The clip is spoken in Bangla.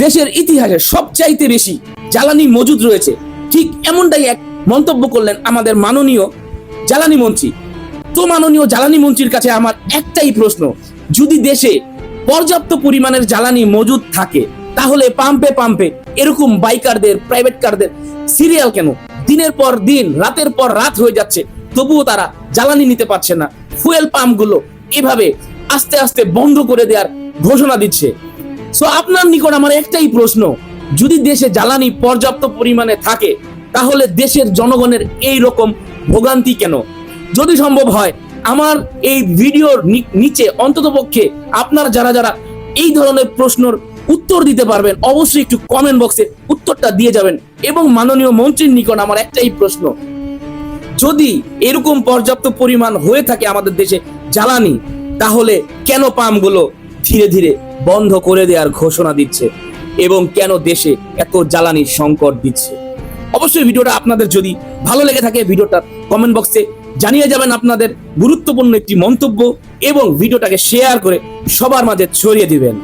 দেশের ইতিহাসে সবচাইতে বেশি জ্বালানি মজুদ রয়েছে, ঠিক এমনটাই এক মন্তব্য করলেন আমাদের মাননীয় জ্বালানি মন্ত্রী। তো মাননীয় জ্বালানি মন্ত্রীর কাছে আমার একটাই প্রশ্ন, যদি দেশে পর্যাপ্ত পরিমাণের জ্বালানি মজুদ থাকে তাহলে পাম্পে পাম্পে এরকম বাইকারদের, প্রাইভেট কারদের সিরিয়াল কেন? দিনের পর দিন, রাতের পর রাত হয়ে যাচ্ছে, তবুও তারা জ্বালানি নিতে পারছে না। ফুয়েল পাম্পগুলো এভাবে আস্তে আস্তে বন্ধ করে দেওয়ার ঘোষণা দিচ্ছে। সো আপনার নিকট আমার একটাই প্রশ্ন, যদি দেশে জ্বালানি পর্যাপ্ত পরিমাণে থাকে তাহলে দেশের জনগণের এই রকম ভোগান্তি কেন? যদি সম্ভব হয় আমার এই ভিডিওর নিচে অন্ততপক্ষে আপনার যারা যারা এই ধরনের প্রশ্নের উত্তর দিতে পারবেন অবশ্যই একটু কমেন্ট বক্সে উত্তরটা দিয়ে যাবেন। এবং মাননীয় মন্ত্রীর নিকট আমার একটাই প্রশ্ন, যদি এরকম পর্যাপ্ত পরিমাণ হয়ে থাকে আমাদের দেশে জ্বালানি, তাহলে কেন পাম্পগুলো ধীরে ধীরে বন্ধ করে দেওয়ার ঘোষণা দিচ্ছে এবং কেন দেশে এত জ্বালানির সংকট দিচ্ছে? অবশ্যই ভিডিওটা আপনাদের যদি ভালো লেগে থাকে ভিডিওটা কমেন্ট বক্সে জানিয়ে যাবেন আপনাদের গুরুত্বপূর্ণ একটি মন্তব্য এবং ভিডিওটাকে শেয়ার করে সবার মাঝে ছড়িয়ে দিবেন।